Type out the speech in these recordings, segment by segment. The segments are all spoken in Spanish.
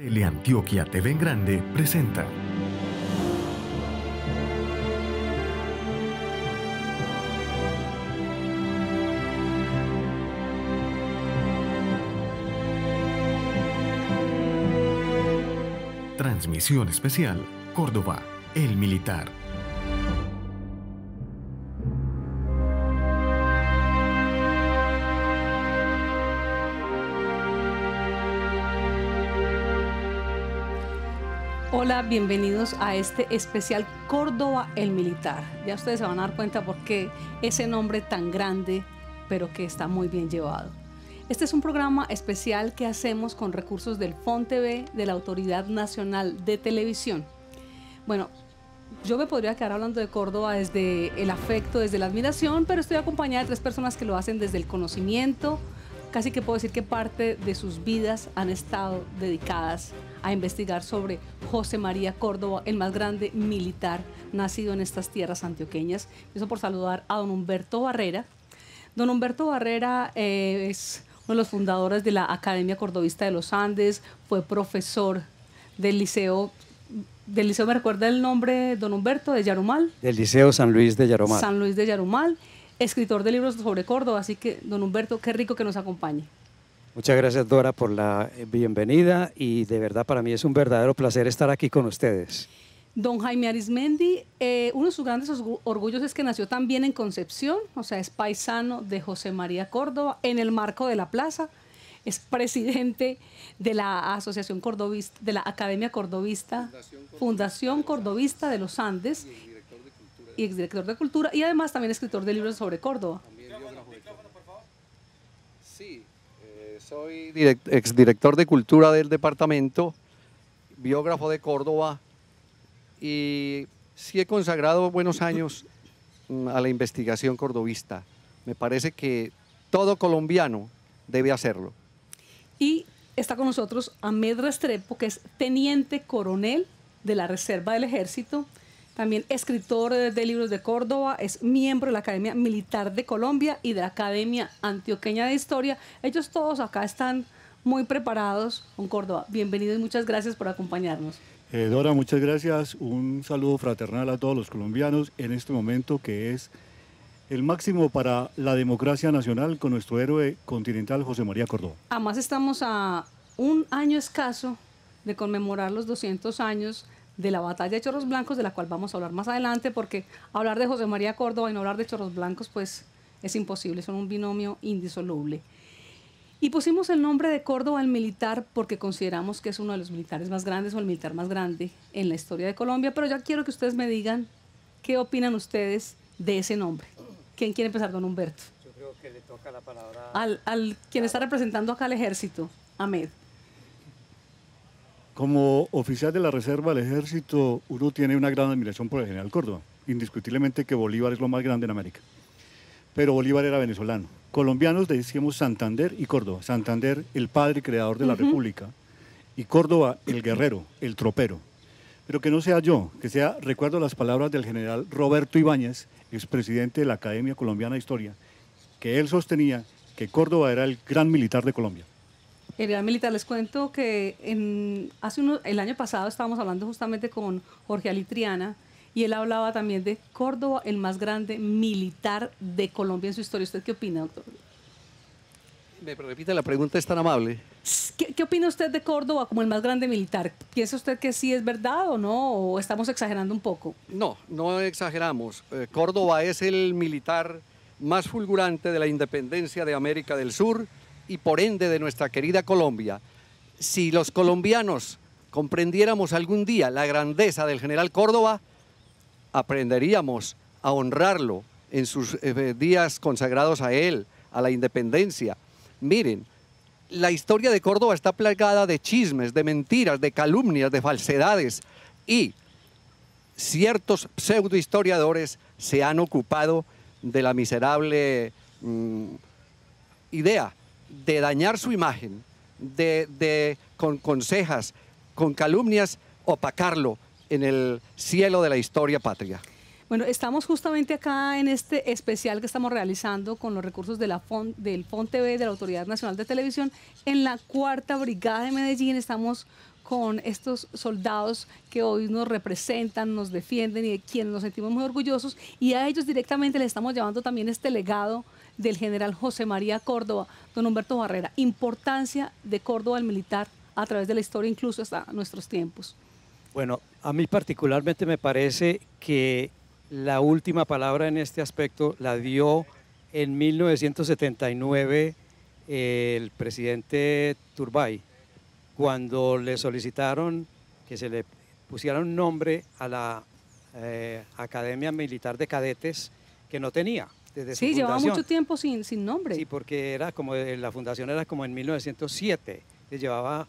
Teleantioquia TV en Grande presenta Transmisión especial Córdoba, el militar. Hola, bienvenidos a este especial Córdoba el Militar. Ya ustedes se van a dar cuenta por qué ese nombre tan grande, pero que está muy bien llevado. Este es un programa especial que hacemos con recursos del FONTV, de la Autoridad Nacional de Televisión. Bueno, yo me podría quedar hablando de Córdoba desde el afecto, desde la admiración, pero estoy acompañada de tres personas que lo hacen desde el conocimiento. Casi que puedo decir que parte de sus vidas han estado dedicadas a investigar sobre José María Córdoba, el más grande militar nacido en estas tierras antioqueñas. Empiezo por saludar a don Humberto Barrera. Don Humberto Barrera es uno de los fundadores de la Academia Cordobista de los Andes, fue profesor del liceo, ¿me recuerda el nombre, don Humberto, de Yarumal? Del Liceo San Luis de Yarumal. San Luis de Yarumal, escritor de libros sobre Córdoba, así que, don Humberto, qué rico que nos acompañe. Muchas gracias, Dora, por la bienvenida y de verdad para mí es un verdadero placer estar aquí con ustedes. Don Jaime Arismendi, uno de sus grandes orgullos es que nació también en Concepción, o sea, es paisano de José María Córdoba, en el marco de la plaza, es presidente de la Asociación Cordobista, de la Academia Cordobista, Fundación Cordobista de los Andes, y exdirector de Cultura, y además también escritor de libros sobre Córdoba. Sí, soy exdirector de Cultura del departamento, biógrafo de Córdoba, y sí he consagrado buenos años a la investigación cordobista. Me parece que todo colombiano debe hacerlo. Y está con nosotros Ahmed Restrepo, que es teniente coronel de la Reserva del Ejército, también escritor de libros de Córdoba, es miembro de la Academia Militar de Colombia y de la Academia Antioqueña de Historia. Ellos todos acá están muy preparados con Córdoba. Bienvenido y muchas gracias por acompañarnos. Dora, muchas gracias. Un saludo fraternal a todos los colombianos en este momento que es el máximo para la democracia nacional con nuestro héroe continental José María Córdoba. Además estamos a un año escaso de conmemorar los 200 años de la batalla de Chorros Blancos, de la cual vamos a hablar más adelante, porque hablar de José María Córdoba y no hablar de Chorros Blancos pues es imposible, son un binomio indisoluble. Y pusimos el nombre de Córdoba el Militar porque consideramos que es uno de los militares más grandes o el militar más grande en la historia de Colombia, pero ya quiero que ustedes me digan qué opinan ustedes de ese nombre. ¿Quién quiere empezar, don Humberto? Yo creo que le toca la palabra al quien está representando acá al ejército, Ahmed. Como oficial de la Reserva del Ejército, uno tiene una gran admiración por el general Córdoba. Indiscutiblemente que Bolívar es lo más grande en América. Pero Bolívar era venezolano. Colombianos decíamos Santander y Córdoba. Santander, el padre y creador de la República. Y Córdoba, el guerrero, el tropero. Pero que no sea yo, que sea, recuerdo las palabras del general Roberto Ibáñez, expresidente de la Academia Colombiana de Historia, que él sostenía que Córdoba era el gran militar de Colombia. El gran militar, les cuento que el año pasado estábamos hablando justamente con Jorge Alitriana y él hablaba también de Córdoba, el más grande militar de Colombia en su historia. ¿Usted qué opina, doctor? ¿Me repite la pregunta? Es tan amable. ¿Qué opina usted de Córdoba como el más grande militar? ¿Piensa usted que sí es verdad o no? ¿O estamos exagerando un poco? No, no exageramos. Córdoba es el militar más fulgurante de la independencia de América del Sur y por ende de nuestra querida Colombia. Si los colombianos comprendiéramos algún día la grandeza del general Córdoba, aprenderíamos a honrarlo en sus días consagrados a él, a la independencia. Miren, la historia de Córdoba está plagada de chismes, de mentiras, de calumnias, de falsedades y ciertos pseudohistoriadores se han ocupado de la miserable idea de dañar su imagen, con cejas, con calumnias, opacarlo en el cielo de la historia patria. Bueno, estamos justamente acá en este especial que estamos realizando con los recursos de del FONTV, de la Autoridad Nacional de Televisión, en la 4ª Brigada de Medellín. Estamos con estos soldados que hoy nos representan, nos defienden y de quienes nos sentimos muy orgullosos, y a ellos directamente les estamos llevando también este legado del general José María Córdoba. Don Humberto Barrera, importancia de Córdoba el militar a través de la historia, incluso hasta nuestros tiempos. Bueno, a mí particularmente me parece que la última palabra en este aspecto la dio en 1979 el presidente Turbay, cuando le solicitaron que se le pusiera un nombre a la Academia Militar de Cadetes que no tenía desde su fundación. Llevaba mucho tiempo sin nombre. Sí, porque era como, la fundación era como en 1907, que llevaba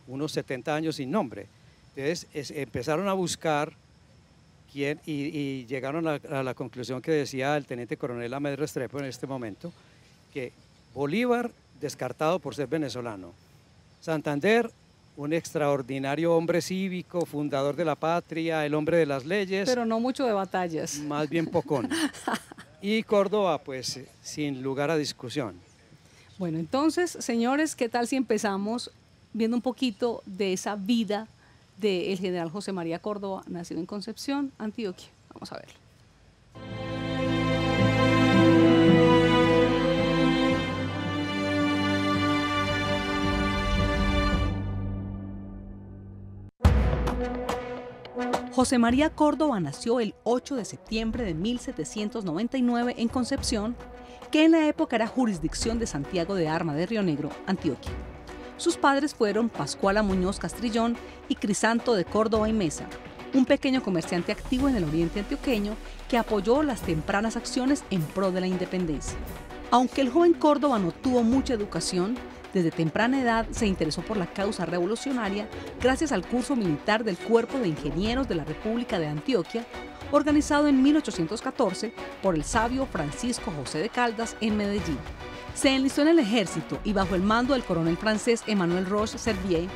unos 70 años sin nombre. Entonces empezaron a buscar quién y llegaron a la conclusión que decía el teniente coronel Ahmed Restrepo en este momento, que Bolívar descartado por ser venezolano, Santander un extraordinario hombre cívico, fundador de la patria, el hombre de las leyes. Pero no mucho de batallas. Más bien pocón. Y Córdoba, pues sin lugar a discusión. Bueno, entonces, señores, ¿qué tal si empezamos viendo un poquito de esa vida del general José María Córdoba, nacido en Concepción, Antioquia? Vamos a verlo. José María Córdoba nació el 8 de septiembre de 1799 en Concepción, que en la época era jurisdicción de Santiago de Arma de Río Negro, Antioquia. Sus padres fueron Pascuala Muñoz Castrillón y Crisanto de Córdoba y Mesa, un pequeño comerciante activo en el oriente antioqueño que apoyó las tempranas acciones en pro de la independencia. Aunque el joven Córdoba no tuvo mucha educación, desde temprana edad se interesó por la causa revolucionaria gracias al curso militar del Cuerpo de Ingenieros de la República de Antioquia, organizado en 1814 por el sabio Francisco José de Caldas en Medellín. Se enlistó en el ejército y bajo el mando del coronel francés Emmanuel Roche-Servier,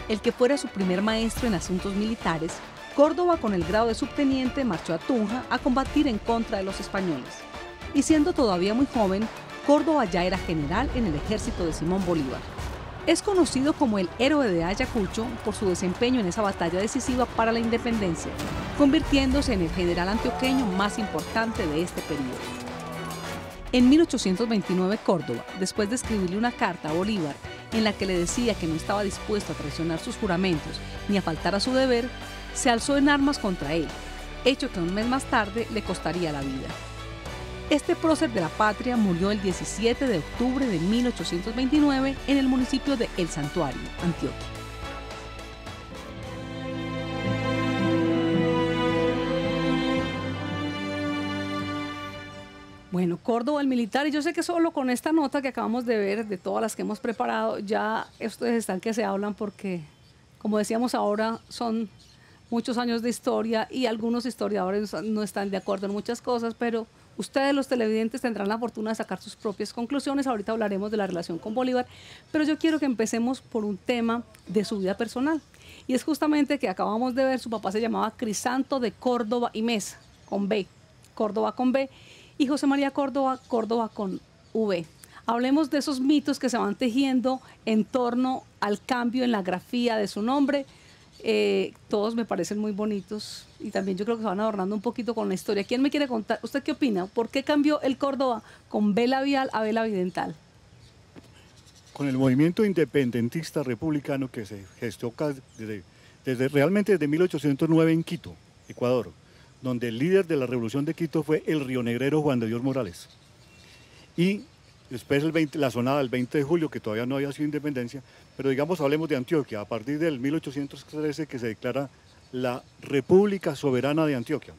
el que fuera su primer maestro en asuntos militares, Córdoba con el grado de subteniente marchó a Tunja a combatir en contra de los españoles. Y siendo todavía muy joven, Córdoba ya era general en el ejército de Simón Bolívar. Es conocido como el héroe de Ayacucho por su desempeño en esa batalla decisiva para la independencia, convirtiéndose en el general antioqueño más importante de este periodo. En 1829, Córdoba, después de escribirle una carta a Bolívar en la que le decía que no estaba dispuesto a traicionar sus juramentos ni a faltar a su deber, se alzó en armas contra él, hecho que un mes más tarde le costaría la vida. Este prócer de la patria murió el 17 de octubre de 1829 en el municipio de El Santuario, Antioquia. Bueno, Córdoba el militar, y yo sé que solo con esta nota que acabamos de ver, de todas las que hemos preparado, ya ustedes están que se hablan porque, como decíamos ahora, son muchos años de historia y algunos historiadores no están de acuerdo en muchas cosas, pero ustedes, los televidentes, tendrán la fortuna de sacar sus propias conclusiones. Ahorita hablaremos de la relación con Bolívar, pero yo quiero que empecemos por un tema de su vida personal. Y es justamente que acabamos de ver, su papá se llamaba Crisanto de Córdoba y Mesa, con B, Córdoba con B, y José María Córdoba, Córdoba con V. Hablemos de esos mitos que se van tejiendo en torno al cambio en la grafía de su nombre. Todos me parecen muy bonitos y también yo creo que se van adornando un poquito con la historia. ¿Quién me quiere contar? ¿Usted qué opina? ¿Por qué cambió el Córdoba con B labial a B labidental? Con el movimiento independentista republicano que se gestó realmente desde 1809 en Quito, Ecuador, donde el líder de la revolución de Quito fue el rionegrero Juan de Dios Morales. Y después la sonada del 20 de julio, que todavía no había sido independencia, pero digamos, hablemos de Antioquia, a partir del 1813 que se declara la República Soberana de Antioquia.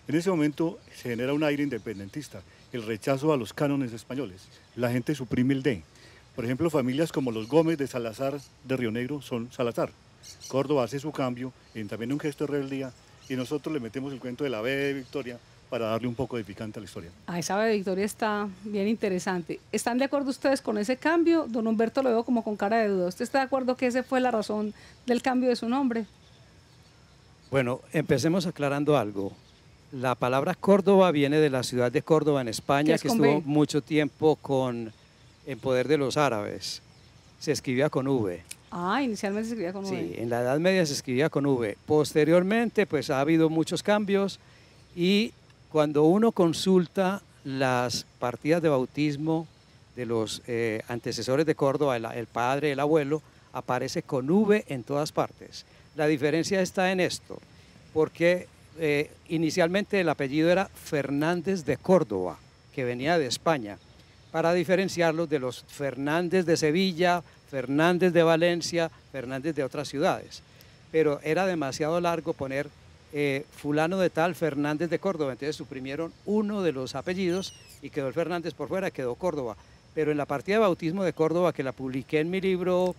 En ese momento se genera un aire independentista, el rechazo a los cánones españoles, la gente suprime el D. Por ejemplo, familias como los Gómez de Salazar de Río Negro son Salazar. Córdoba hace su cambio, también un gesto de rebeldía, y nosotros le metemos el cuento de la B de Victoria para darle un poco de picante a la historia. Esa B de Victoria está bien interesante. ¿Están de acuerdo ustedes con ese cambio? Don Humberto lo veo como con cara de duda. ¿Usted está de acuerdo que esa fue la razón del cambio de su nombre? Bueno, empecemos aclarando algo. La palabra Córdoba viene de la ciudad de Córdoba en Que España, es que con estuvo B. mucho tiempo en poder de los árabes. Se escribía con V. Ah, inicialmente se escribía con Sí, V. en la Edad Media se escribía con V. Posteriormente, pues ha habido muchos cambios y cuando uno consulta las partidas de bautismo de los antecesores de Córdoba, el padre, el abuelo, aparece con V en todas partes. La diferencia está en esto, porque inicialmente el apellido era Fernández de Córdoba, que venía de España, para diferenciarlos de los Fernández de Sevilla, Fernández de Valencia, Fernández de otras ciudades. Pero era demasiado largo poner fulano de tal Fernández de Córdoba, entonces suprimieron uno de los apellidos y quedó el Fernández por fuera, quedó Córdoba. Pero en la partida de bautismo de Córdoba, que la publiqué en mi libro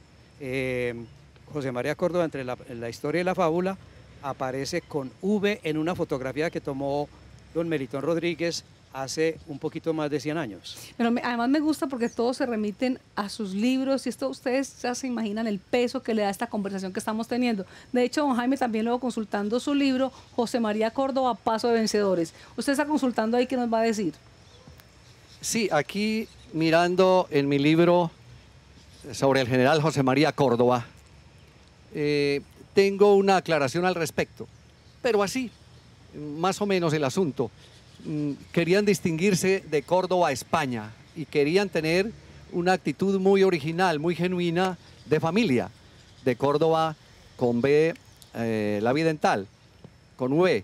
José María Córdoba, entre la historia y la fábula, aparece con V en una fotografía que tomó don Melitón Rodríguez hace un poquito más de 100 años. Pero además me gusta porque todos se remiten a sus libros y esto ustedes ya se imaginan el peso que le da esta conversación que estamos teniendo. De hecho, don Jaime también luego consultando su libro, José María Córdoba, Paso de Vencedores. Usted está consultando ahí, ¿qué nos va a decir? Sí, aquí mirando en mi libro sobre el general José María Córdoba, tengo una aclaración al respecto, pero así, más o menos el asunto. Querían distinguirse de Córdoba a España y querían tener una actitud muy original, muy genuina de familia, de Córdoba con B, labidental, con V.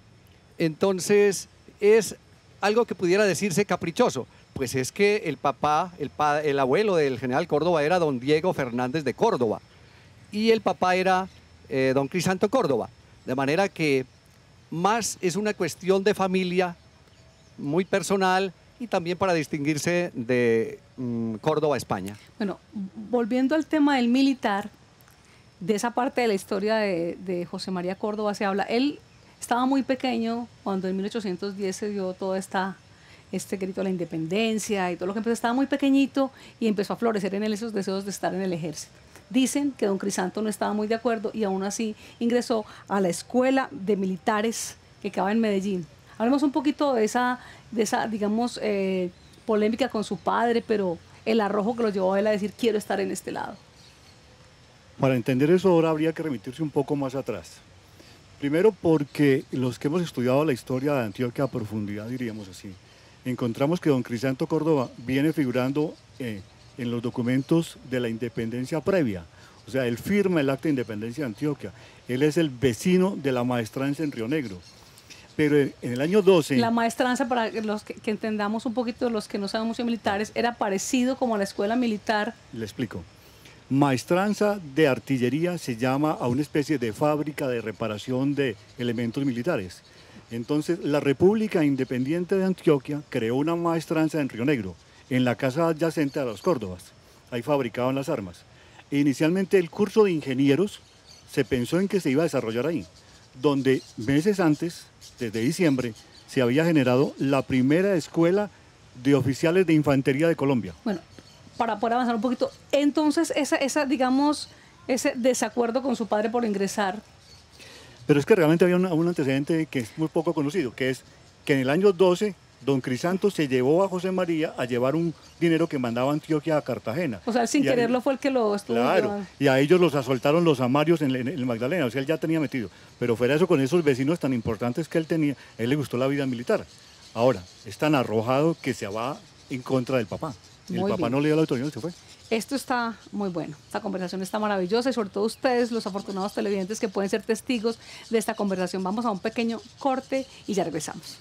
Entonces es algo que pudiera decirse caprichoso, pues es que el papá, el abuelo del general Córdoba era don Diego Fernández de Córdoba y el papá era don Crisanto Córdoba, de manera que más es una cuestión de familia muy personal y también para distinguirse de Córdoba, España. Bueno, volviendo al tema del militar, de esa parte de la historia de José María Córdoba se habla. Él estaba muy pequeño cuando en 1810 se dio todo este grito a la independencia y todo lo que empezó. Estaba muy pequeñito y empezó a florecer en él esos deseos de estar en el ejército. Dicen que don Crisanto no estaba muy de acuerdo y aún así ingresó a la escuela de militares que quedaba en Medellín. Hablemos un poquito de esa digamos, polémica con su padre, pero el arrojo que lo llevó a él a decir, quiero estar en este lado. Para entender eso ahora habría que remitirse un poco más atrás. Primero porque los que hemos estudiado la historia de Antioquia a profundidad, diríamos así, encontramos que don Crisanto Córdoba viene figurando en los documentos de la independencia previa. O sea, él firma el acta de independencia de Antioquia. Él es el vecino de la maestranza en Río Negro. Pero en el año 12... La maestranza, para los que entendamos un poquito, los que no saben mucho de militares, era parecido como a la escuela militar. Le explico. Maestranza de artillería se llama a una especie de fábrica de reparación de elementos militares. Entonces, la República Independiente de Antioquia creó una maestranza en Río Negro, en la casa adyacente a los Córdobas. Ahí fabricaban las armas. E inicialmente el curso de ingenieros se pensó en que se iba a desarrollar ahí, donde meses antes, desde diciembre, se había generado la primera escuela de oficiales de infantería de Colombia. Bueno, para poder avanzar un poquito, entonces digamos, ese desacuerdo con su padre por ingresar. Pero es que realmente había un antecedente que es muy poco conocido, que es que en el año 12 don Crisanto se llevó a José María a llevar un dinero que mandaba Antioquia a Cartagena. O sea, él sin quererlo fue el que lo estuvo Claro, llevando. y a ellos los asaltaron los amarios en el Magdalena, o sea, él ya tenía metido. Pero fuera de eso, con esos vecinos tan importantes que él tenía, a él le gustó la vida militar. Ahora, es tan arrojado que se va en contra del papá. El Muy papá bien. no le dio la autoridad y se fue. Esto está muy bueno, esta conversación está maravillosa y sobre todo ustedes, los afortunados televidentes que pueden ser testigos de esta conversación. Vamos a un pequeño corte y ya regresamos.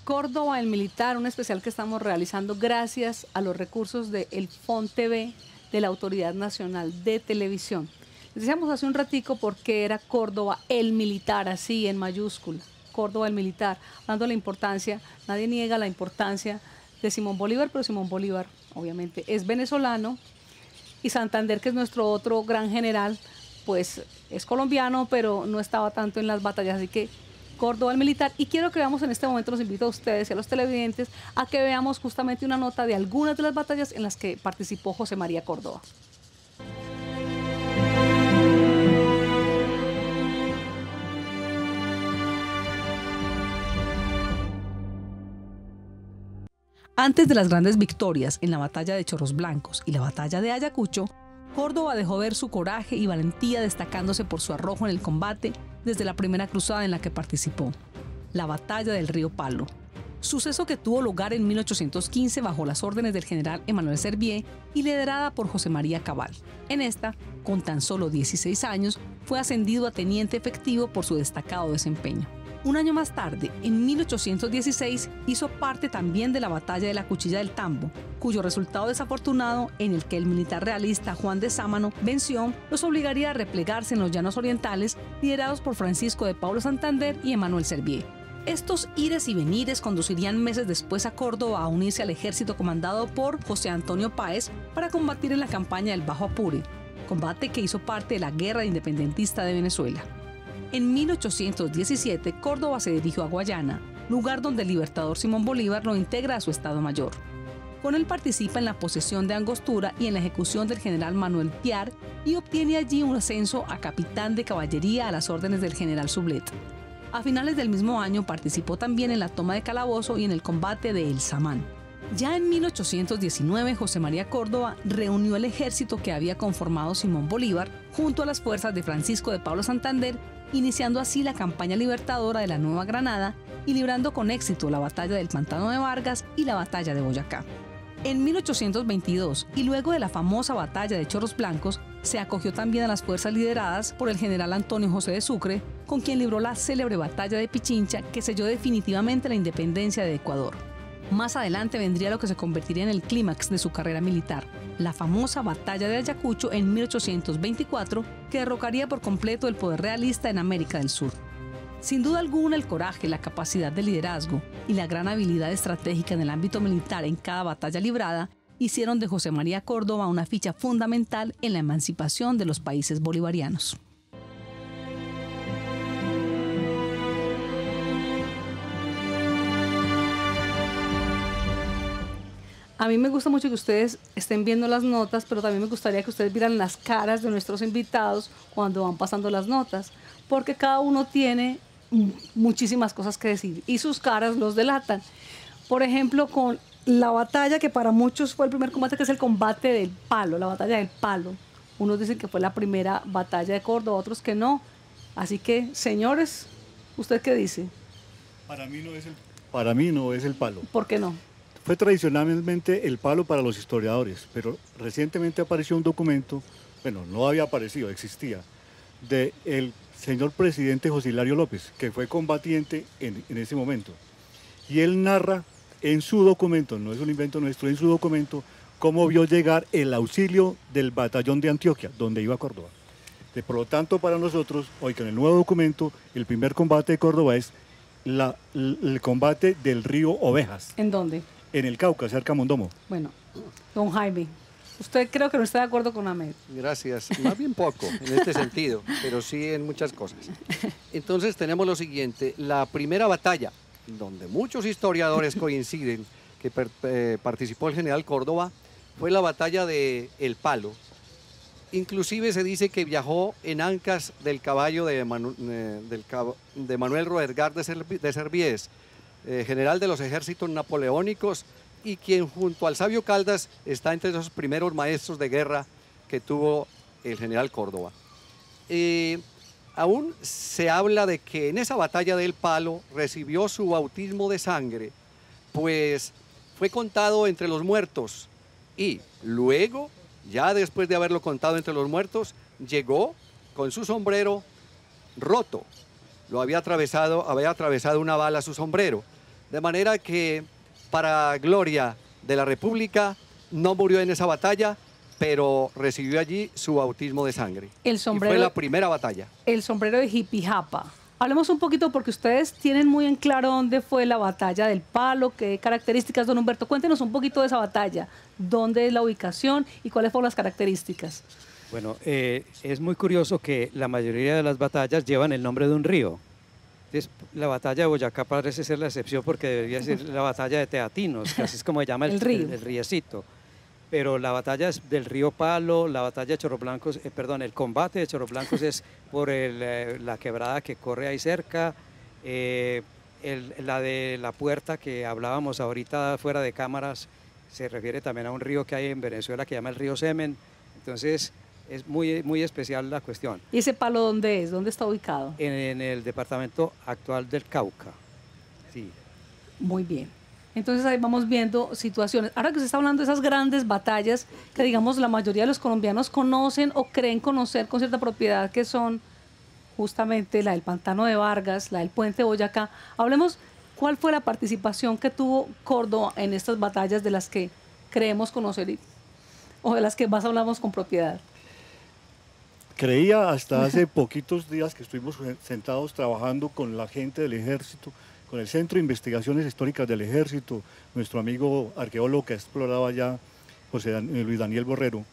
Córdoba, el militar, un especial que estamos realizando gracias a los recursos del FONTV, de la Autoridad Nacional de Televisión. Les decíamos hace un ratico por qué era Córdoba, el militar, así en mayúscula. Córdoba el militar, dando la importancia, nadie niega la importancia de Simón Bolívar, pero Simón Bolívar obviamente es venezolano y Santander, que es nuestro otro gran general, pues es colombiano, pero no estaba tanto en las batallas, así que Córdoba el militar. Y quiero que veamos en este momento, los invito a ustedes y a los televidentes a que veamos justamente una nota de algunas de las batallas en las que participó José María Córdoba. Antes de las grandes victorias en la batalla de Chorros Blancos y la batalla de Ayacucho, Córdoba dejó ver su coraje y valentía, destacándose por su arrojo en el combate desde la primera cruzada en la que participó, la batalla del río Palo, suceso que tuvo lugar en 1815 bajo las órdenes del general Emanuel Servier y liderada por José María Cabal. En esta, con tan solo 16 años, fue ascendido a teniente efectivo por su destacado desempeño. Un año más tarde, en 1816, hizo parte también de la batalla de la Cuchilla del Tambo, cuyo resultado desafortunado, en el que el militar realista Juan de Sámano venció, los obligaría a replegarse en los llanos orientales, liderados por Francisco de Paula Santander y Emanuel Servier. Estos ires y venires conducirían meses después a Córdoba a unirse al ejército comandado por José Antonio Páez para combatir en la campaña del Bajo Apure, combate que hizo parte de la Guerra Independentista de Venezuela. En 1817, Córdoba se dirigió a Guayana, lugar donde el libertador Simón Bolívar lo integra a su Estado Mayor. Con él participa en la posesión de Angostura y en la ejecución del general Manuel Piar y obtiene allí un ascenso a capitán de caballería a las órdenes del general Sublet. A finales del mismo año participó también en la toma de Calabozo y en el combate de El Samán. Ya en 1819, José María Córdoba reunió el ejército que había conformado Simón Bolívar junto a las fuerzas de Francisco de Paula Santander, iniciando así la campaña libertadora de la Nueva Granada y librando con éxito la batalla del Pantano de Vargas y la batalla de Boyacá. En 1822, y luego de la famosa batalla de Chorros Blancos, se acogió también a las fuerzas lideradas por el general Antonio José de Sucre, con quien libró la célebre batalla de Pichincha, que selló definitivamente la independencia de Ecuador. Más adelante vendría lo que se convertiría en el clímax de su carrera militar, la famosa batalla de Ayacucho en 1824, que derrocaría por completo el poder realista en América del Sur. Sin duda alguna, el coraje, la capacidad de liderazgo y la gran habilidad estratégica en el ámbito militar en cada batalla librada hicieron de José María Córdoba una ficha fundamental en la emancipación de los países bolivarianos. A mí me gusta mucho que ustedes estén viendo las notas, pero también me gustaría que ustedes vieran las caras de nuestros invitados cuando van pasando las notas, porque cada uno tiene muchísimas cosas que decir y sus caras los delatan. Por ejemplo, con la batalla que para muchos fue el primer combate, que es el combate del Palo, la batalla del Palo. Unos dicen que fue la primera batalla de Córdoba, otros que no. Así que, señores, ¿usted qué dice? Para mí no es el Palo. ¿Por qué no? Fue tradicionalmente el Palo para los historiadores, pero recientemente apareció un documento, bueno, no había aparecido, existía, del señor presidente José Hilario López, que fue combatiente en ese momento. Y él narra en su documento, no es un invento nuestro, en su documento, cómo vio llegar el auxilio del batallón de Antioquia, donde iba Córdoba. Por lo tanto, para nosotros, hoy con el nuevo documento, el primer combate de Córdoba es el combate del río Ovejas. ¿En dónde? En el Cauca, cerca a Mondomo. Bueno, don Jaime, usted creo que no está de acuerdo con Ahmed. Gracias. Más bien poco en este sentido, pero sí en muchas cosas. Entonces tenemos lo siguiente. La primera batalla, donde muchos historiadores coinciden que participó el general Córdoba, fue la batalla de El Palo. Inclusive se dice que viajó en ancas del caballo de Manuel Roergar de Servies, general de los ejércitos napoleónicos, y quien junto al sabio Caldas está entre esos primeros maestros de guerra que tuvo el general Córdoba. Aún se habla de que en esa batalla del Palo recibió su bautismo de sangre, pues fue contado entre los muertos y luego, ya después de haberlo contado entre los muertos, llegó con su sombrero roto. Había atravesado una bala a su sombrero. De manera que, para gloria de la República, no murió en esa batalla, pero recibió allí su bautismo de sangre. El sombrero, y fue la primera batalla. El sombrero de Jipijapa. Hablemos un poquito porque ustedes tienen muy en claro dónde fue la batalla del Palo, qué características, don Humberto. Cuéntenos un poquito de esa batalla, dónde es la ubicación y cuáles fueron las características. Bueno, es muy curioso que la mayoría de las batallas llevan el nombre de un río. Entonces, la batalla de Boyacá parece ser la excepción porque debería ser la batalla de Teatinos, que así es como se llama El río. el riecito. Pero la batalla es del río Palo, la batalla de Chorros Blancos, perdón, el combate de Chorros Blancos es por la quebrada que corre ahí cerca, la de la puerta que hablábamos ahorita fuera de cámaras, se refiere también a un río que hay en Venezuela que se llama el río Semen. Entonces, es muy especial la cuestión. ¿Y ese Palo dónde es? ¿Dónde está ubicado? En el departamento actual del Cauca. Sí. Muy bien. Entonces ahí vamos viendo situaciones. Ahora que se está hablando de esas grandes batallas que digamos la mayoría de los colombianos conocen o creen conocer con cierta propiedad, que son justamente la del Pantano de Vargas, la del Puente de Boyacá. Hablemos cuál fue la participación que tuvo Córdoba en estas batallas de las que creemos conocer o de las que más hablamos con propiedad. Creía hasta hace poquitos días que estuvimos sentados trabajando con la gente del ejército, con el Centro de Investigaciones Históricas del Ejército, nuestro amigo arqueólogo que exploraba allá, Luis Daniel Borrero,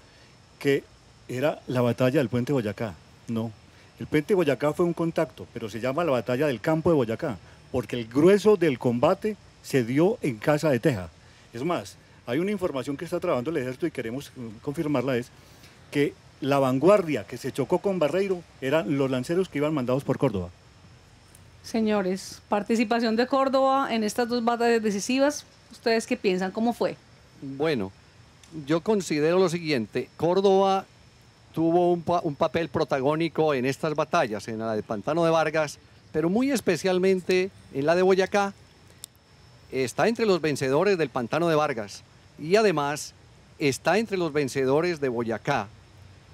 que era la batalla del Puente de Boyacá. No, el Puente de Boyacá fue un contacto, pero se llama la batalla del Campo de Boyacá, porque el grueso del combate se dio en Casa de Teja. Es más, hay una información que está trabajando el Ejército y queremos confirmarla, es que la vanguardia que se chocó con Barreiro eran los lanceros que iban mandados por Córdoba. Señores, participación de Córdoba en estas dos batallas decisivas, ¿ustedes qué piensan? ¿Cómo fue? Bueno, yo considero lo siguiente, Córdoba tuvo un papel protagónico en estas batallas, en la de Pantano de Vargas, pero muy especialmente en la de Boyacá. Está entre los vencedores del Pantano de Vargas y además está entre los vencedores de Boyacá.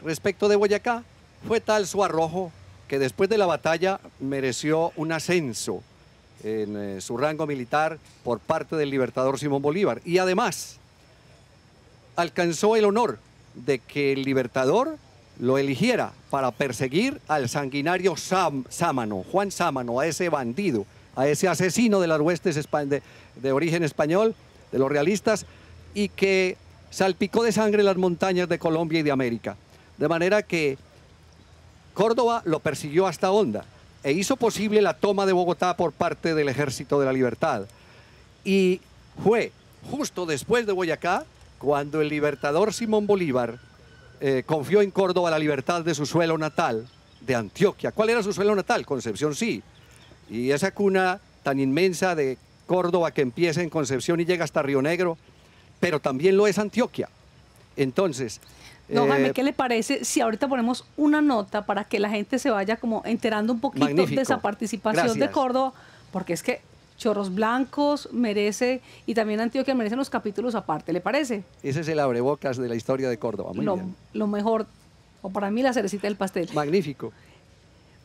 Respecto de Boyacá, fue tal su arrojo que después de la batalla mereció un ascenso en su rango militar por parte del libertador Simón Bolívar. Y además, alcanzó el honor de que el libertador lo eligiera para perseguir al sanguinario Sámano, Juan Sámano, a ese bandido, a ese asesino de las huestes de origen español, de los realistas, y que salpicó de sangre las montañas de Colombia y de América. De manera que Córdoba lo persiguió hasta Honda e hizo posible la toma de Bogotá por parte del Ejército de la Libertad. Y fue justo después de Boyacá cuando el libertador Simón Bolívar confió en Córdoba la libertad de su suelo natal, de Antioquia. ¿Cuál era su suelo natal? Concepción, sí. Y esa cuna tan inmensa de Córdoba que empieza en Concepción y llega hasta Río Negro, pero también lo es Antioquia. Entonces... No, Jaime, ¿qué le parece si ahorita ponemos una nota para que la gente se vaya como enterando un poquito magnífico. De esa participación Gracias. de Córdoba? Porque es que Chorros Blancos merece, y también Antioquia merecen los capítulos aparte, ¿le parece? Ese es el abrebocas de la historia de Córdoba. Muy bien. Lo mejor, o para mí la cerecita del pastel. Magnífico.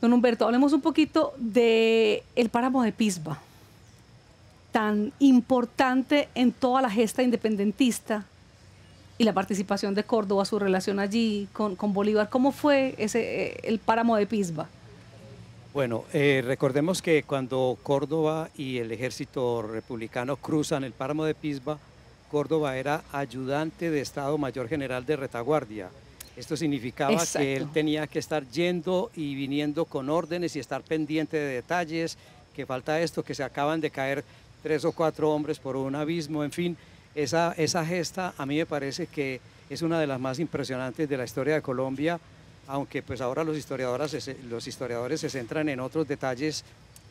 Don Humberto, hablemos un poquito del páramo de Pisba, tan importante en toda la gesta independentista, y la participación de Córdoba, su relación allí con Bolívar. ¿Cómo fue el páramo de Pisba? Bueno, recordemos que cuando Córdoba y el ejército republicano cruzan el páramo de Pisba, Córdoba era ayudante de Estado Mayor General de retaguardia. Esto significaba Exacto. que él tenía que estar yendo y viniendo con órdenes y estar pendiente de detalles, que falta esto, que se acaban de caer 3 o 4 hombres por un abismo, en fin. Esa gesta a mí me parece que es una de las más impresionantes de la historia de Colombia, aunque pues ahora los historiadores se centran en otros detalles,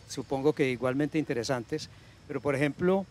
supongo que igualmente interesantes, pero por ejemplo,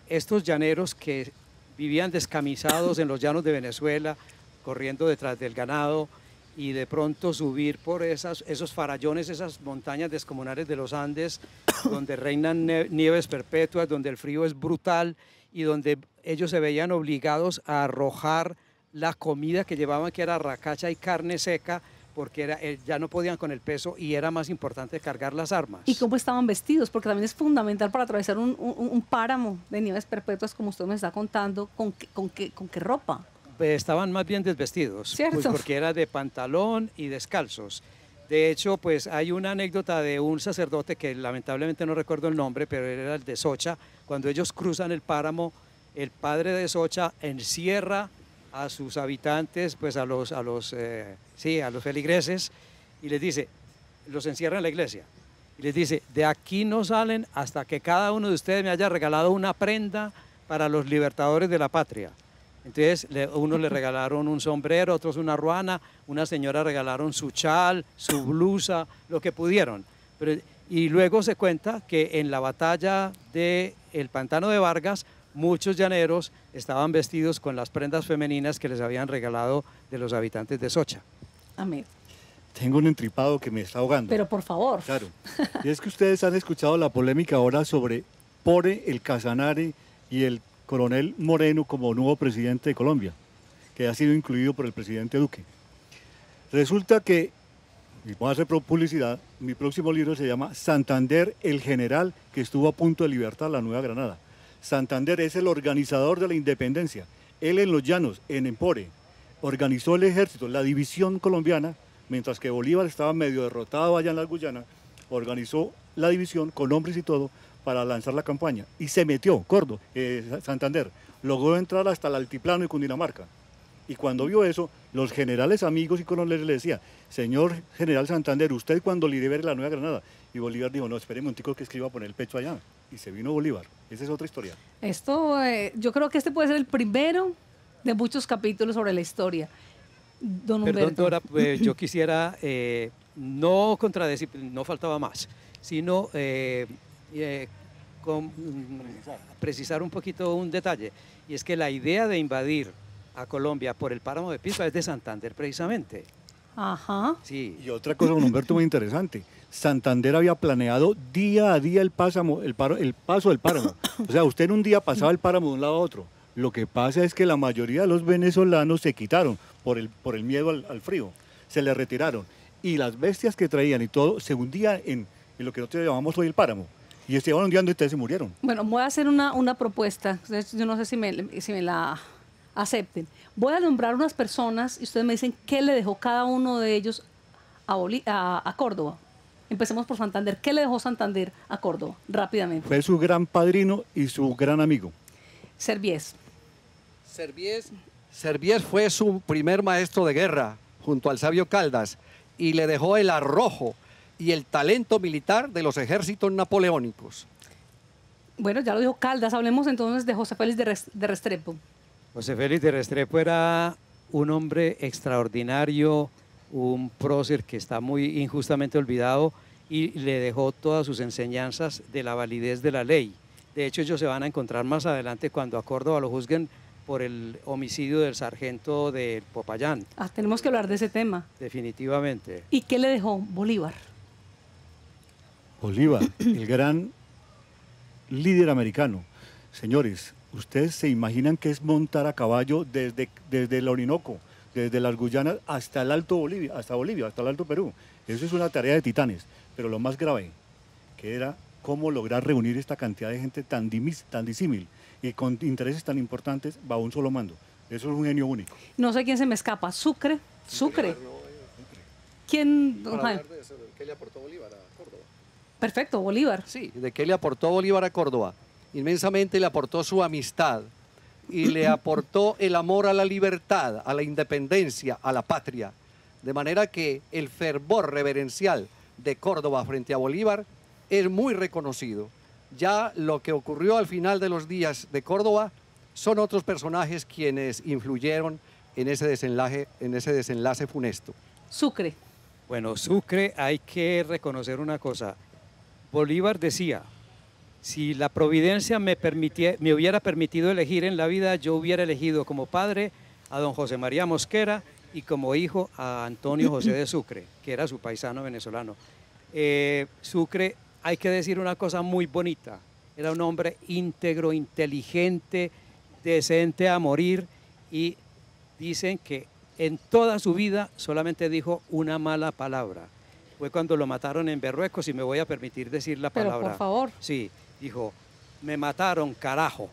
estos llaneros que vivían descamisados en los llanos de Venezuela, corriendo detrás del ganado, y de pronto subir por esos farallones, esas montañas descomunales de los Andes, donde reinan nieves perpetuas, donde el frío es brutal, y donde ellos se veían obligados a arrojar la comida que llevaban, que era racacha y carne seca, porque ya no podían con el peso y era más importante cargar las armas. ¿Y cómo estaban vestidos? Porque también es fundamental para atravesar un páramo de nieves perpetuas, como usted me está contando, ¿con qué ropa? Estaban más bien desvestidos, ¿Cierto? pues porque era de pantalón y descalzos. De hecho, pues hay una anécdota de un sacerdote que lamentablemente no recuerdo el nombre, pero era el de Socha. Cuando ellos cruzan el páramo, el padre de Socha encierra a sus habitantes, pues a los feligreses, y les dice, los encierra en la iglesia, y les dice, de aquí no salen hasta que cada uno de ustedes me haya regalado una prenda para los libertadores de la patria. Entonces, unos le regalaron un sombrero, otros una ruana, una señora regalaron su chal, su blusa, lo que pudieron. Y luego se cuenta que en la batalla del Pantano de Vargas, muchos llaneros estaban vestidos con las prendas femeninas que les habían regalado de los habitantes de Socha. Amén. Tengo un entripado que me está ahogando. Pero por favor. Claro. Y es que ustedes han escuchado la polémica ahora sobre Pore, el Casanare y el coronel Moreno como nuevo presidente de Colombia, que ha sido incluido por el presidente Duque. Resulta que, y voy a hacer publicidad, mi próximo libro se llama Santander, el general que estuvo a punto de libertar la Nueva Granada. Santander es el organizador de la independencia. Él en los llanos, en Empore, organizó el ejército, la división colombiana, mientras que Bolívar estaba medio derrotado allá en la Guyana, organizó la división con hombres y todo para lanzar la campaña. Y se metió, Santander, logró entrar hasta el altiplano de Cundinamarca. Y cuando vio eso, los generales amigos y coroneles le decían, señor general Santander, ¿usted cuando libere la Nueva Granada? Y Bolívar dijo, no, espere un momentico que es que iba a poner el pecho allá. Y se vino Bolívar. Esa es otra historia. Esto, yo creo que este puede ser el primero de muchos capítulos sobre la historia. Don Humberto. Perdón, Dora, yo quisiera no contradecir, no faltaba más, sino precisar un poquito un detalle, y es que la idea de invadir a Colombia por el páramo de Pisba es de Santander precisamente. Ajá. Sí. Y otra cosa, don Humberto, muy interesante. Santander había planeado día a día el paso del páramo. O sea, usted en un día pasaba el páramo de un lado a otro. Lo que pasa es que la mayoría de los venezolanos se quitaron por el miedo al frío. Se les retiraron. Y las bestias que traían y todo se hundían en lo que nosotros llamamos hoy el páramo. Y se iban hundiendo y ustedes se murieron. Bueno, voy a hacer una propuesta. Yo no sé si me la acepten. Voy a nombrar unas personas y ustedes me dicen qué le dejó cada uno de ellos a Córdoba. Empecemos por Santander. ¿Qué le dejó Santander a Córdoba? Rápidamente. Fue su gran padrino y su gran amigo. Serviés. Serviés fue su primer maestro de guerra junto al sabio Caldas y le dejó el arrojo y el talento militar de los ejércitos napoleónicos. Bueno, ya lo dijo Caldas. Hablemos entonces de José Félix de Restrepo. José Félix de Restrepo era un hombre extraordinario, un prócer que está muy injustamente olvidado y le dejó todas sus enseñanzas de la validez de la ley. De hecho, ellos se van a encontrar más adelante cuando a Córdoba lo juzguen por el homicidio del sargento de Popayán. Tenemos que hablar de ese tema. Definitivamente. ¿Y qué le dejó Bolívar? Bolívar, el gran líder americano. Señores, ¿ustedes se imaginan qué es montar a caballo desde el Orinoco, desde las Guyanas hasta el Alto Bolivia, hasta el Alto Perú? Eso es una tarea de titanes. Pero lo más grave, que era cómo lograr reunir esta cantidad de gente tan disímil y con intereses tan importantes bajo un solo mando. Eso es un genio único. No sé quién se me escapa. Sucre. ¿Quién? Para hablar de eso, ¿qué le aportó Bolívar a Córdoba? Perfecto, Bolívar. Sí, de qué le aportó Bolívar a Córdoba. Inmensamente le aportó su amistad y le aportó el amor a la libertad, a la independencia, a la patria. De manera que el fervor reverencial de Córdoba frente a Bolívar es muy reconocido. Ya lo que ocurrió al final de los días de Córdoba son otros personajes quienes influyeron en ese desenlace funesto. Sucre. Bueno, Sucre, hay que reconocer una cosa. Bolívar decía, si la providencia me hubiera permitido elegir en la vida, yo hubiera elegido como padre a don José María Mosquera y como hijo a Antonio José de Sucre, que era su paisano venezolano. Sucre, hay que decir una cosa muy bonita, era un hombre íntegro, inteligente, decente a morir, y dicen que en toda su vida solamente dijo una mala palabra. Fue cuando lo mataron en Berruecos, y me voy a permitir decir la palabra. Pero por favor. Sí, dijo, me mataron, carajo.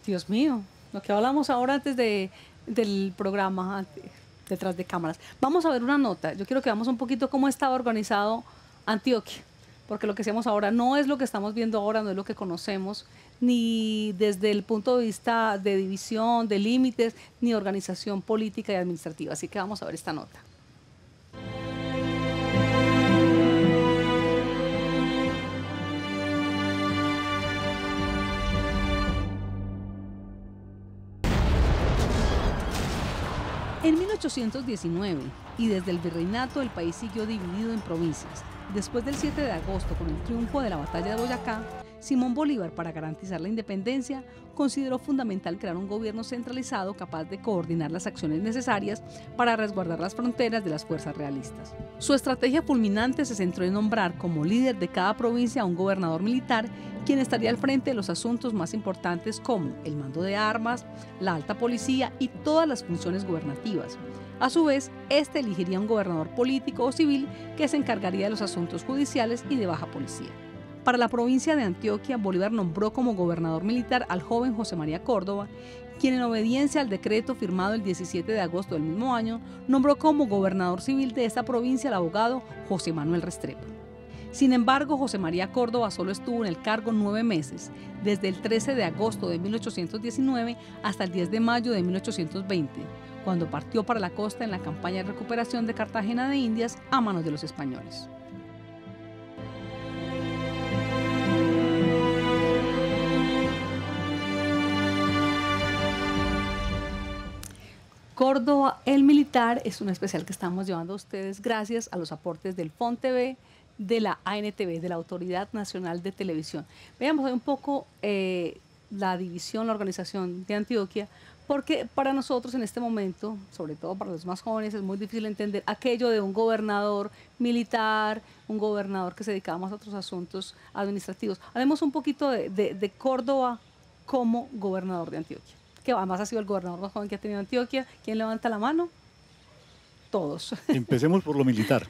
Dios mío, lo que hablamos ahora antes del programa. detrás de cámaras. Vamos a ver una nota. Yo quiero que veamos un poquito cómo estaba organizado Antioquia, porque lo que hacemos ahora no es lo que estamos viendo ahora, no es lo que conocemos, ni desde el punto de vista de división, de límites, ni organización política y administrativa. Así que vamos a ver esta nota. En 1819, y desde el virreinato, el país siguió dividido en provincias. Después del 7 de agosto, con el triunfo de la batalla de Boyacá, Simón Bolívar, para garantizar la independencia, consideró fundamental crear un gobierno centralizado capaz de coordinar las acciones necesarias para resguardar las fronteras de las fuerzas realistas. Su estrategia fulminante se centró en nombrar como líder de cada provincia a un gobernador militar, quien estaría al frente de los asuntos más importantes como el mando de armas, la alta policía y todas las funciones gubernativas. A su vez, este elegiría un gobernador político o civil que se encargaría de los asuntos judiciales y de baja policía. Para la provincia de Antioquia, Bolívar nombró como gobernador militar al joven José María Córdoba, quien en obediencia al decreto firmado el 17 de agosto del mismo año, nombró como gobernador civil de esta provincia al abogado José Manuel Restrepo. Sin embargo, José María Córdoba solo estuvo en el cargo 9 meses, desde el 13 de agosto de 1819 hasta el 10 de mayo de 1820, cuando partió para la costa en la campaña de recuperación de Cartagena de Indias a manos de los españoles. Córdoba el Militar es un especial que estamos llevando a ustedes gracias a los aportes del FONTV, de la ANTV, de la Autoridad Nacional de Televisión. Veamos hoy un poco la división, la organización de Antioquia, porque para nosotros en este momento, sobre todo para los más jóvenes, es muy difícil entender aquello de un gobernador militar, un gobernador que se dedicaba más a otros asuntos administrativos. Hablemos un poquito de Córdoba como gobernador de Antioquia, que además ha sido el gobernador más joven que ha tenido Antioquia. ¿Quién levanta la mano? Todos. Empecemos por lo militar.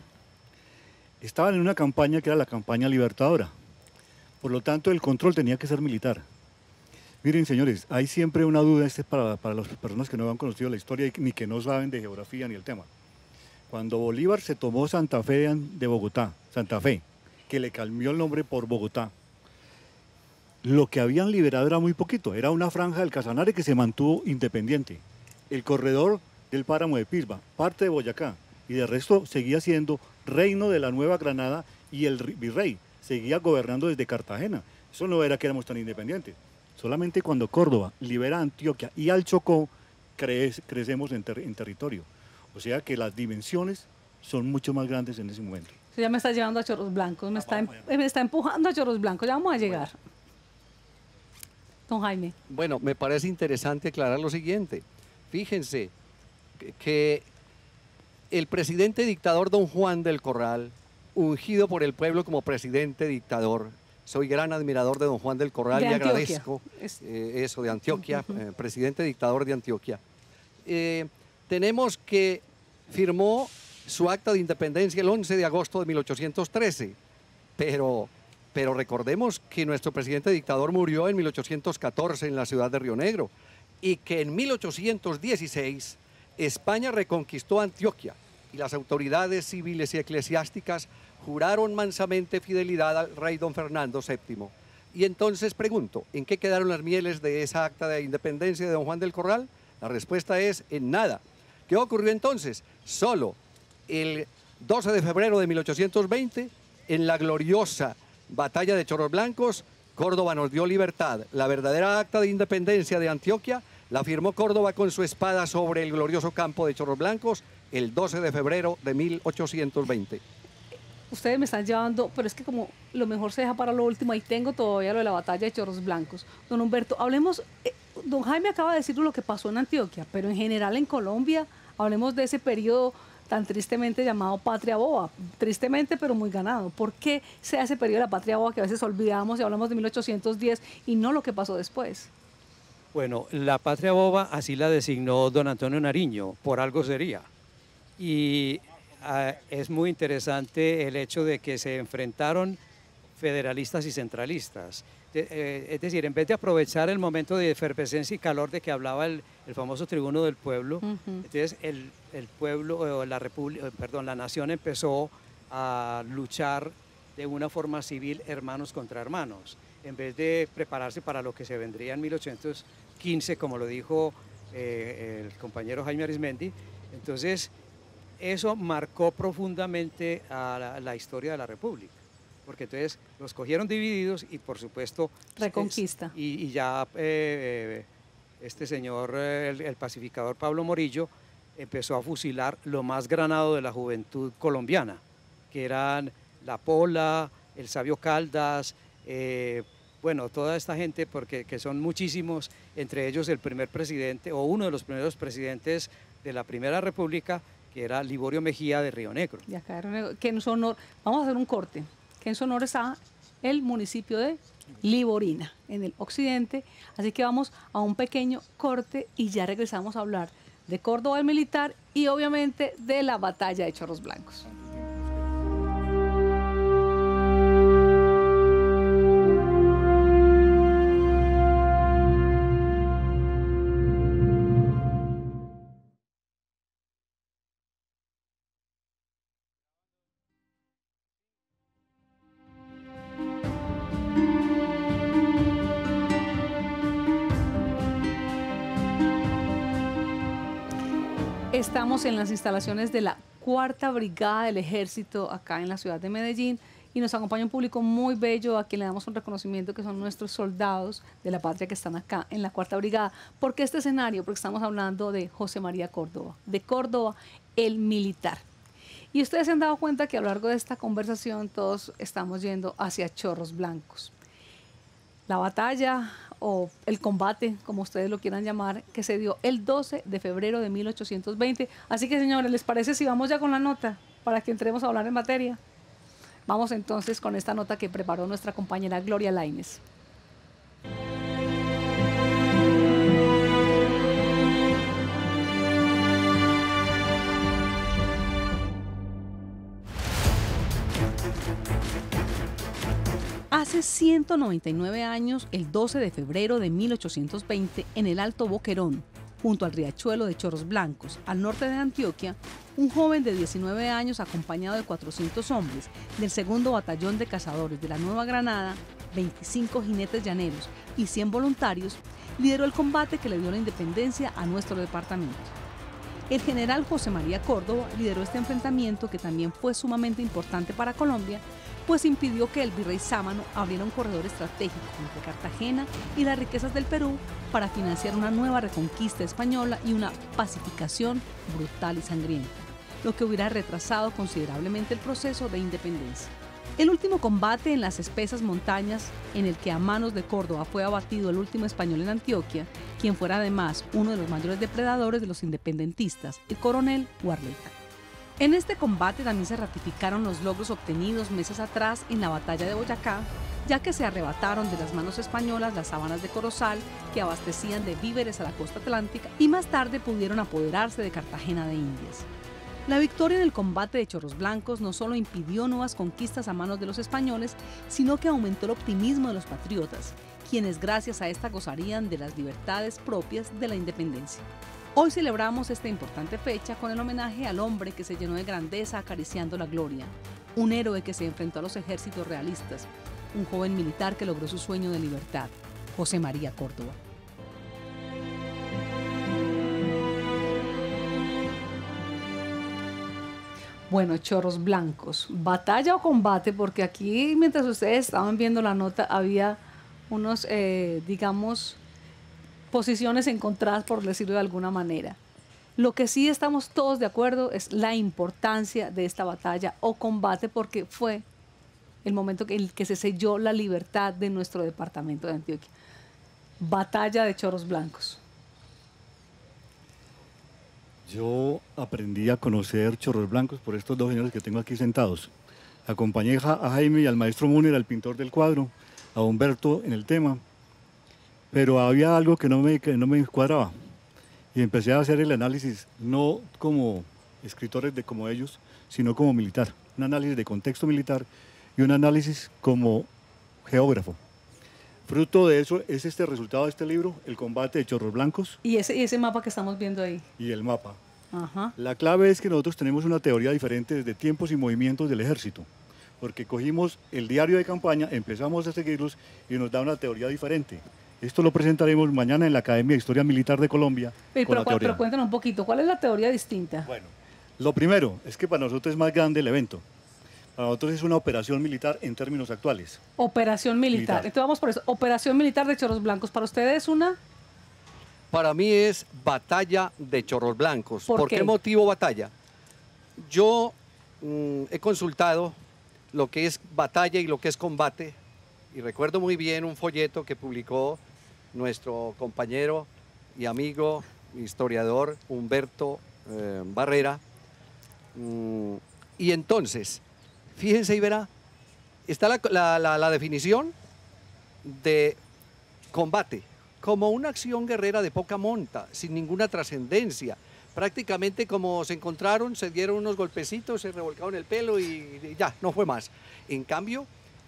Estaban en una campaña que era la campaña libertadora. Por lo tanto, el control tenía que ser militar. Miren, señores, hay siempre una duda para las personas que no han conocido la historia ni que no saben de geografía ni el tema. Cuando Bolívar se tomó Santa Fe de Bogotá, Santa Fe, que le cambió el nombre por Bogotá, lo que habían liberado era muy poquito, era una franja del Casanare que se mantuvo independiente. El corredor del páramo de Pisba, parte de Boyacá, y de resto seguía siendo reino de la Nueva Granada y el virrey seguía gobernando desde Cartagena. Eso no era que éramos tan independientes. Solamente cuando Córdoba libera a Antioquia y al Chocó, crecemos en territorio. O sea que las dimensiones son mucho más grandes en ese momento. Ya me está llevando a Chorros Blancos, me está empujando a Chorros Blancos, ya vamos a llegar. Don Jaime. Bueno, me parece interesante aclarar lo siguiente. Fíjense que el presidente dictador don Juan del Corral, ungido por el pueblo como presidente dictador, soy gran admirador de don Juan del Corral y agradezco eso de Antioquia, presidente dictador de Antioquia. Tenemos que firmó su acta de independencia el 11 de agosto de 1813, pero recordemos que nuestro presidente dictador murió en 1814 en la ciudad de Río Negro y que en 1816 España reconquistó Antioquia y las autoridades civiles y eclesiásticas juraron mansamente fidelidad al rey don Fernando VII. Y entonces pregunto, ¿en qué quedaron las mieles de esa acta de independencia de don Juan del Corral? La respuesta es en nada. ¿Qué ocurrió entonces? Solo el 12 de febrero de 1820, en la gloriosa batalla de Chorros Blancos, Córdoba nos dio libertad. La verdadera acta de independencia de Antioquia la firmó Córdoba con su espada sobre el glorioso campo de Chorros Blancos el 12 de febrero de 1820. Ustedes me están llevando, pero es que como lo mejor se deja para lo último, ahí tengo todavía lo de la batalla de Chorros Blancos. Don Humberto, hablemos, don Jaime acaba de decir lo que pasó en Antioquia, pero en general en Colombia, hablemos de ese periodo tan tristemente llamado Patria Boba, tristemente pero muy ganado. ¿Por qué se hace periodo de la Patria Boba que a veces olvidamos y hablamos de 1810 y no lo que pasó después? Bueno, la Patria Boba así la designó don Antonio Nariño, por algo sería. Y es muy interesante el hecho de que se enfrentaron federalistas y centralistas. Es decir, en vez de aprovechar el momento de efervescencia y calor de que hablaba el famoso tribuno del pueblo, entonces el pueblo, la nación empezó a luchar de una forma civil, hermanos contra hermanos, en vez de prepararse para lo que se vendría en 1815, como lo dijo el compañero Jaime Arizmendi. Entonces, eso marcó profundamente a la historia de la República, porque entonces los cogieron divididos y por supuesto Reconquista. Y ya este señor, el pacificador Pablo Morillo, empezó a fusilar lo más granado de la juventud colombiana, que eran La Pola, el Sabio Caldas, bueno, toda esta gente, porque que son muchísimos, entre ellos el primer presidente o uno de los primeros presidentes de la Primera República, que era Liborio Mejía de Río Negro. De acá de Río Negro, que en su honor, vamos a hacer un corte, que en su honor está el municipio de Liborina, en el occidente, así que vamos a un pequeño corte y ya regresamos a hablar de Córdoba el militar y obviamente de la batalla de Chorros Blancos. Estamos en las instalaciones de la Cuarta Brigada del Ejército acá en la ciudad de Medellín y nos acompaña un público muy bello a quien le damos un reconocimiento, que son nuestros soldados de la patria que están acá en la Cuarta Brigada. ¿Por qué este escenario? Porque estamos hablando de José María Córdoba, de Córdoba el militar. Y ustedes se han dado cuenta que a lo largo de esta conversación todos estamos yendo hacia Chorros Blancos. La batalla o el combate, como ustedes lo quieran llamar, que se dio el 12 de febrero de 1820. Así que, señores, ¿les parece si vamos ya con la nota para que entremos a hablar en materia? Vamos entonces con esta nota que preparó nuestra compañera Gloria Lainez. Hace 199 años, el 12 de febrero de 1820, en el Alto Boquerón, junto al riachuelo de Chorros Blancos, al norte de Antioquia, un joven de 19 años acompañado de 400 hombres del segundo batallón de cazadores de la Nueva Granada, 25 jinetes llaneros y 100 voluntarios, lideró el combate que le dio la independencia a nuestro departamento. El general José María Córdoba lideró este enfrentamiento, que también fue sumamente importante para Colombia, pues impidió que el virrey Sámano abriera un corredor estratégico entre Cartagena y las riquezas del Perú para financiar una nueva reconquista española y una pacificación brutal y sangrienta, lo que hubiera retrasado considerablemente el proceso de independencia. El último combate en las espesas montañas, en el que a manos de Córdoba fue abatido el último español en Antioquia, quien fuera además uno de los mayores depredadores de los independentistas, el coronel Guarleta. En este combate también se ratificaron los logros obtenidos meses atrás en la batalla de Boyacá, ya que se arrebataron de las manos españolas las sabanas de Corozal, que abastecían de víveres a la costa atlántica, y más tarde pudieron apoderarse de Cartagena de Indias. La victoria en el combate de Chorros Blancos no solo impidió nuevas conquistas a manos de los españoles, sino que aumentó el optimismo de los patriotas, quienes gracias a esta gozarían de las libertades propias de la independencia. Hoy celebramos esta importante fecha con el homenaje al hombre que se llenó de grandeza acariciando la gloria, un héroe que se enfrentó a los ejércitos realistas, un joven militar que logró su sueño de libertad, José María Córdoba. Bueno, Chorros Blancos, ¿batalla o combate? Porque aquí, mientras ustedes estaban viendo la nota, había unos, digamos, posiciones encontradas, por decirlo de alguna manera. Lo que sí estamos todos de acuerdo es la importancia de esta batalla o combate, porque fue el momento en el que se selló la libertad de nuestro departamento de Antioquia. Batalla de Chorros Blancos. Yo aprendí a conocer Chorros Blancos por estos dos señores que tengo aquí sentados. Acompañé a Jaime y al maestro Múner, al pintor del cuadro, a Humberto en el tema, pero había algo que no me cuadraba y empecé a hacer el análisis, no como escritores como ellos, sino como militar, un análisis de contexto militar, y un análisis como geógrafo. Fruto de eso es este resultado de este libro, El combate de Chorros Blancos. Y ese mapa que estamos viendo ahí. Y el mapa. Ajá. La clave es que nosotros tenemos una teoría diferente desde tiempos y movimientos del ejército, porque cogimos el diario de campaña, empezamos a seguirlos y nos da una teoría diferente. Esto lo presentaremos mañana en la Academia de Historia Militar de Colombia. Pero cuéntanos un poquito, ¿cuál es la teoría distinta? Bueno, lo primero es que para nosotros es más grande el evento. Para nosotros es una operación militar en términos actuales. Operación militar. Entonces vamos por eso. Operación militar de Chorros Blancos. ¿Para ustedes es una? Para mí es batalla de Chorros Blancos. ¿Por qué? ¿Qué motivo batalla? Yo he consultado lo que es batalla y lo que es combate, y recuerdo muy bien un folleto que publicó nuestro compañero y amigo historiador Humberto Barrera. Y entonces, fíjense y verá, está la definición de combate como una acción guerrera de poca monta, sin ninguna trascendencia. Prácticamente como se encontraron, se dieron unos golpecitos, se revolcaron el pelo y ya, no fue más. En cambio,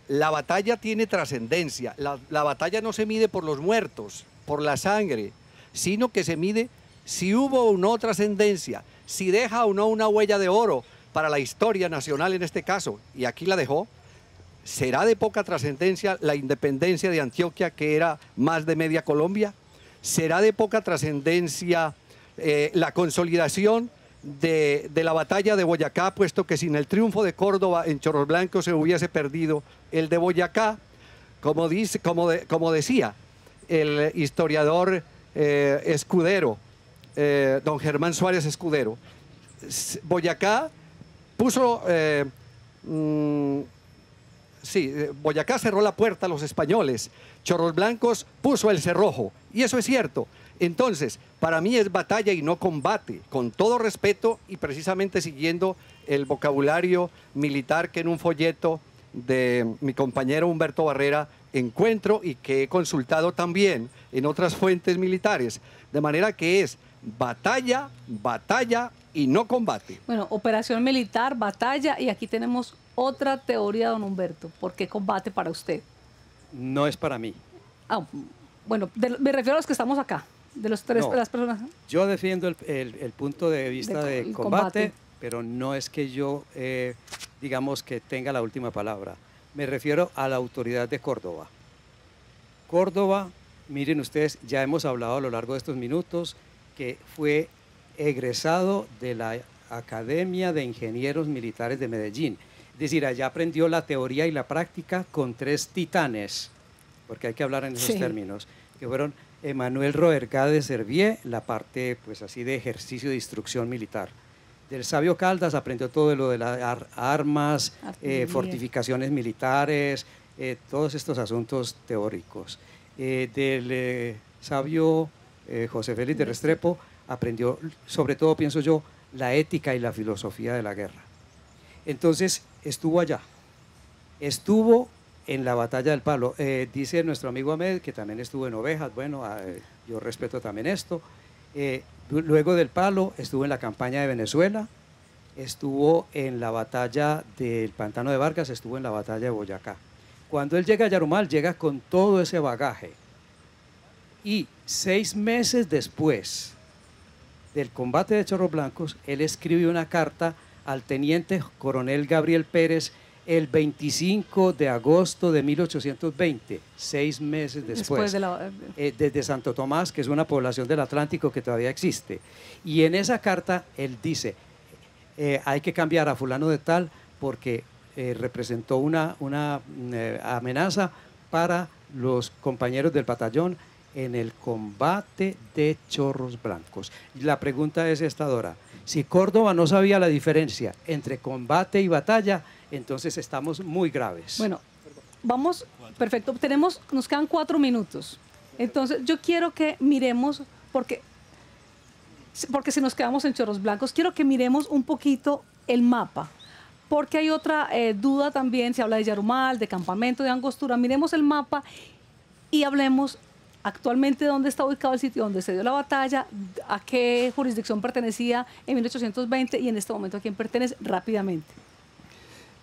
la batalla tiene trascendencia. La batalla no se mide por los muertos, por la sangre, sino que se mide si hubo o no trascendencia, si deja o no una huella de oro para la historia nacional en este caso, y aquí la dejó. ¿Será de poca trascendencia la independencia de Antioquia, que era más de media Colombia? ¿Será de poca trascendencia la consolidación de la batalla de Boyacá, puesto que sin el triunfo de Córdoba en Chorros Blancos se hubiese perdido el de Boyacá? Como decía el historiador Escudero, don Germán Suárez Escudero, Boyacá puso... Boyacá cerró la puerta a los españoles, Chorros Blancos puso el cerrojo, y eso es cierto. Entonces, para mí es batalla y no combate, con todo respeto y precisamente siguiendo el vocabulario militar que en un folleto de mi compañero Humberto Barrera encuentro y que he consultado también en otras fuentes militares. De manera que es batalla, batalla y no combate. Bueno, operación militar, batalla, y aquí tenemos otra teoría, don Humberto. ¿Por qué combate para usted? No es para mí. Bueno, me refiero a los que estamos acá, de los tres, No, de las personas. Yo defiendo el punto de vista de combate, pero no es que yo, digamos, que tenga la última palabra. Me refiero a la autoridad de Córdoba. Córdoba, miren ustedes, ya hemos hablado a lo largo de estos minutos, que fue egresado de la Academia de Ingenieros Militares de Medellín. Es decir, allá aprendió la teoría y la práctica con tres titanes, porque hay que hablar en esos términos, que fueron Emanuel Roerga de Servier, la parte pues así de ejercicio de instrucción militar. Del sabio Caldas aprendió todo lo de las armas, fortificaciones militares, todos estos asuntos teóricos. Del sabio José Félix de Restrepo aprendió, sobre todo pienso yo, la ética y la filosofía de la guerra. Entonces estuvo allá, estuvo en la batalla del Palo. Dice nuestro amigo Ahmed que también estuvo en Ovejas. Bueno, yo respeto también esto. Luego del Palo estuvo en la campaña de Venezuela, estuvo en la batalla del Pantano de Vargas, estuvo en la batalla de Boyacá. Cuando él llega a Yarumal, llega con todo ese bagaje. Y 6 meses después del combate de Chorros Blancos, él escribió una carta al teniente coronel Gabriel Pérez el 25 de agosto de 1820, 6 meses después desde Santo Tomás, que es una población del Atlántico que todavía existe. Y en esa carta él dice, hay que cambiar a fulano de tal porque representó una amenaza para los compañeros del batallón en el combate de Chorros Blancos. Y la pregunta es esta, Dora. Si Córdoba no sabía la diferencia entre combate y batalla, entonces estamos muy graves. Bueno, vamos, perfecto. Nos quedan 4 minutos. Entonces, yo quiero que miremos, porque si nos quedamos en Chorros Blancos, quiero que miremos un poquito el mapa. Porque hay otra duda también, se habla de Yarumal, de Campamento, de Angostura. Miremos el mapa y hablemos actualmente dónde está ubicado el sitio donde se dio la batalla, a qué jurisdicción pertenecía en 1820 y en este momento a quién pertenece rápidamente.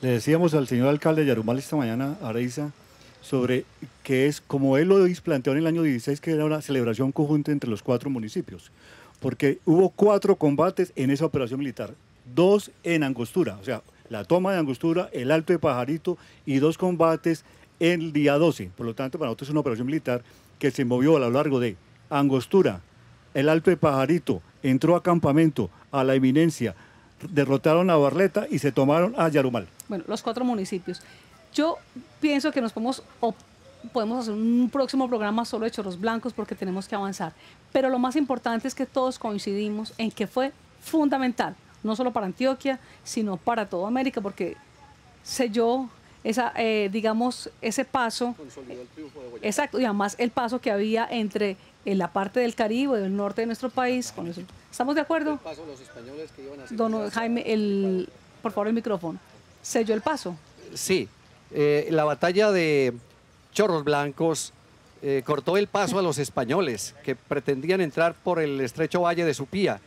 Le decíamos al señor alcalde de Yarumal esta mañana, Areiza, sobre que es, como él lo planteó en el año 16, que era una celebración conjunta entre los 4 municipios, porque hubo 4 combates en esa operación militar, 2 en Angostura, o sea, la toma de Angostura, el Alto de Pajarito y 2 combates el día 12. Por lo tanto, para nosotros es una operación militar que se movió a lo largo de Angostura, el Alto de Pajarito, entró a Campamento, a La Eminencia, derrotaron a Barleta y se tomaron a Yarumal. Bueno, los 4 municipios. Yo pienso que podemos hacer un próximo programa solo de Chorros Blancos porque tenemos que avanzar. Pero lo más importante es que todos coincidimos en que fue fundamental, no solo para Antioquia, sino para toda América, porque selló ese paso. Consolidó el triunfo de Boyacá. Exacto, y además el paso que había entre la parte del Caribe, del norte de nuestro país. Con eso. ¿Estamos de acuerdo? El paso de los españoles que iban a hacer. Don Jaime, por favor, el micrófono. ¿Selló el paso? Sí, la batalla de Chorros Blancos cortó el paso a los españoles que pretendían entrar por el estrecho valle de Supía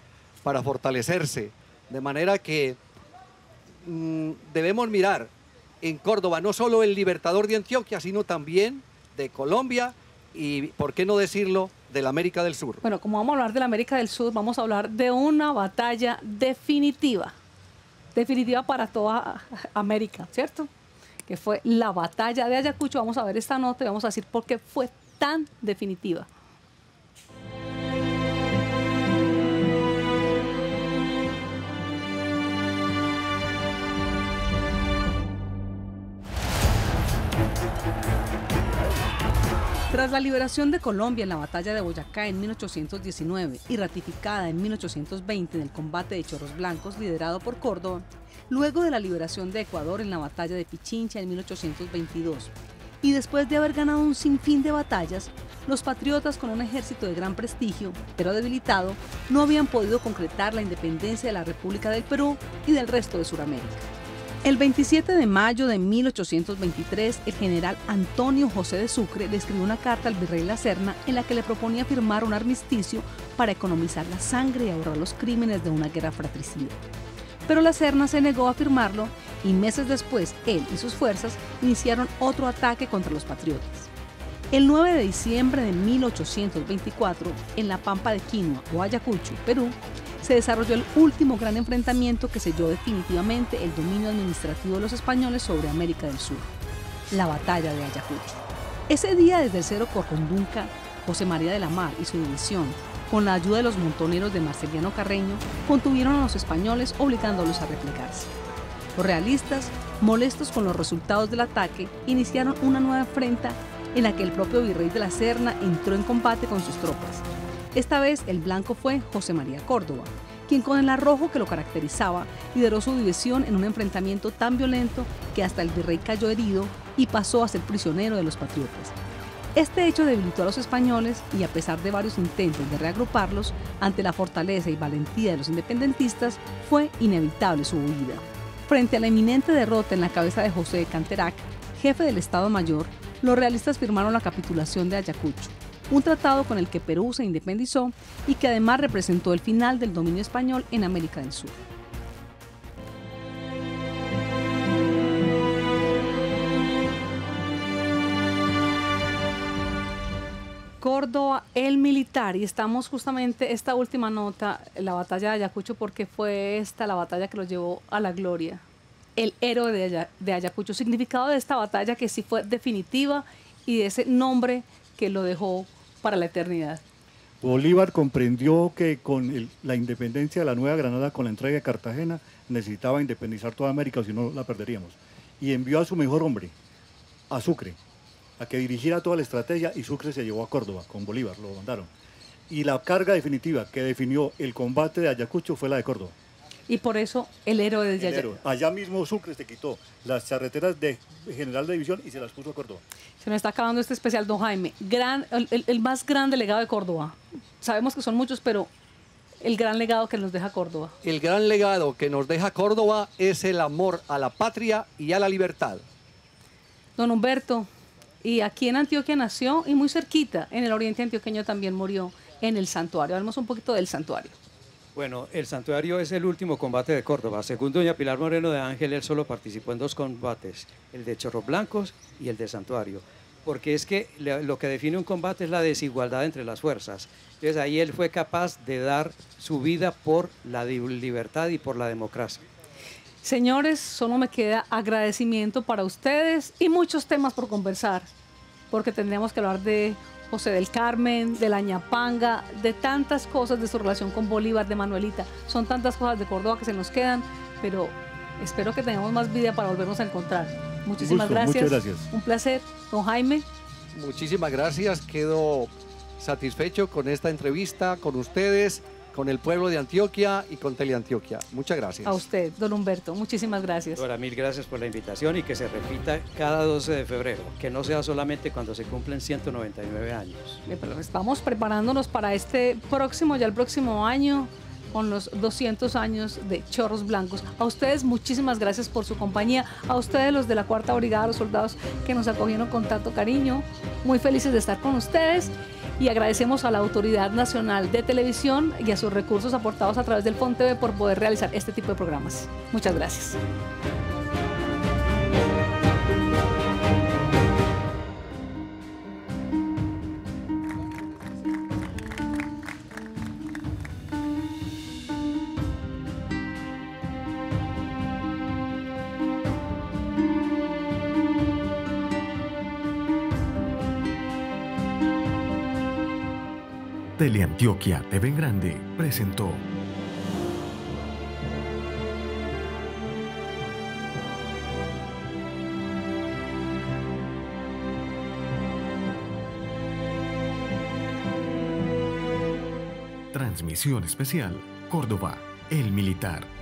para fortalecerse. De manera que debemos mirar en Córdoba no solo el libertador de Antioquia, sino también de Colombia y, por qué no decirlo, de la América del Sur. Bueno, como vamos a hablar de la América del Sur, vamos a hablar de una batalla definitiva para toda América, ¿cierto? Que fue la batalla de Ayacucho. Vamos a ver esta nota y vamos a decir por qué fue tan definitiva. Tras la liberación de Colombia en la batalla de Boyacá en 1819 y ratificada en 1820 en el combate de Chorros Blancos liderado por Córdoba, luego de la liberación de Ecuador en la batalla de Pichincha en 1822, y después de haber ganado un sinfín de batallas, los patriotas con un ejército de gran prestigio, pero debilitado, no habían podido concretar la independencia de la República del Perú y del resto de Sudamérica. El 27 de mayo de 1823, el general Antonio José de Sucre le escribió una carta al virrey La Serna en la que le proponía firmar un armisticio para economizar la sangre y ahorrar los crímenes de una guerra fratricida. Pero La Serna se negó a firmarlo y meses después, él y sus fuerzas iniciaron otro ataque contra los patriotas. El 9 de diciembre de 1824, en la Pampa de Quinua o Ayacucho, Perú, se desarrolló el último gran enfrentamiento que selló definitivamente el dominio administrativo de los españoles sobre América del Sur, la Batalla de Ayacucho. Ese día, desde el Cerro Corcondunca, José María de la Mar y su división, con la ayuda de los montoneros de Marceliano Carreño, contuvieron a los españoles obligándolos a replegarse. Los realistas, molestos con los resultados del ataque, iniciaron una nueva afrenta en la que el propio virrey de la Serna entró en combate con sus tropas. Esta vez el blanco fue José María Córdoba, quien con el arrojo que lo caracterizaba lideró su división en un enfrentamiento tan violento que hasta el virrey cayó herido y pasó a ser prisionero de los patriotas. Este hecho debilitó a los españoles y, a pesar de varios intentos de reagruparlos, ante la fortaleza y valentía de los independentistas, fue inevitable su huida. Frente a la inminente derrota en la cabeza de José de Canterac, jefe del Estado Mayor, los realistas firmaron la capitulación de Ayacucho, un tratado con el que Perú se independizó y que además representó el final del dominio español en América del Sur. Córdoba, el militar, y estamos justamente esta última nota, la batalla de Ayacucho, porque fue esta la batalla que los llevó a la gloria. El héroe de Ayacucho, significado de esta batalla que sí fue definitiva y de ese nombre que lo dejó para la eternidad. Bolívar comprendió que con la independencia de la Nueva Granada, con la entrega de Cartagena, necesitaba independizar toda América, o si no la perderíamos. Y envió a su mejor hombre, a Sucre, a que dirigiera toda la estrategia, y Sucre se llevó a Córdoba con Bolívar, lo mandaron. Y la carga definitiva que definió el combate de Ayacucho fue la de Córdoba. Y por eso el héroe de Ayacucho. Allá mismo Sucre se quitó las charreteras de general de división y se las puso a Córdoba. Se nos está acabando este especial, don Jaime. El más gran legado de Córdoba. Sabemos que son muchos, pero el gran legado que nos deja Córdoba. El gran legado que nos deja Córdoba es el amor a la patria y a la libertad. Don Humberto, y aquí en Antioquia nació y muy cerquita, en el oriente antioqueño también murió en el santuario. Hablemos un poquito del santuario. Bueno, el santuario es el último combate de Córdoba. Según doña Pilar Moreno de Ángel, él solo participó en 2 combates, el de Chorros Blancos y el de Santuario. Porque es que lo que define un combate es la desigualdad entre las fuerzas. Entonces ahí él fue capaz de dar su vida por la libertad y por la democracia. Señores, solo me queda agradecimiento para ustedes y muchos temas por conversar, porque tendríamos que hablar de José del Carmen, de la ñapanga, de tantas cosas de su relación con Bolívar, de Manuelita. Son tantas cosas de Córdoba que se nos quedan, pero espero que tengamos más vida para volvernos a encontrar. Muchísimas gracias. Muchas gracias. Un placer. Don Jaime. Muchísimas gracias. Quedo satisfecho con esta entrevista, con ustedes, con el pueblo de Antioquia y con Teleantioquia. Muchas gracias. A usted, don Humberto. Muchísimas gracias. Dora, mil gracias por la invitación y que se repita cada 12 de febrero, que no sea solamente cuando se cumplen 199 años. Estamos preparándonos para ya el próximo año, con los 200 años de Chorros Blancos. A ustedes muchísimas gracias por su compañía, a ustedes los de la 4ª Brigada, los soldados que nos acogieron con tanto cariño, muy felices de estar con ustedes y agradecemos a la Autoridad Nacional de Televisión y a sus recursos aportados a través del FONTV por poder realizar este tipo de programas. Muchas gracias. Teleantioquia TV en Grande presentó Transmisión especial Córdoba, el militar.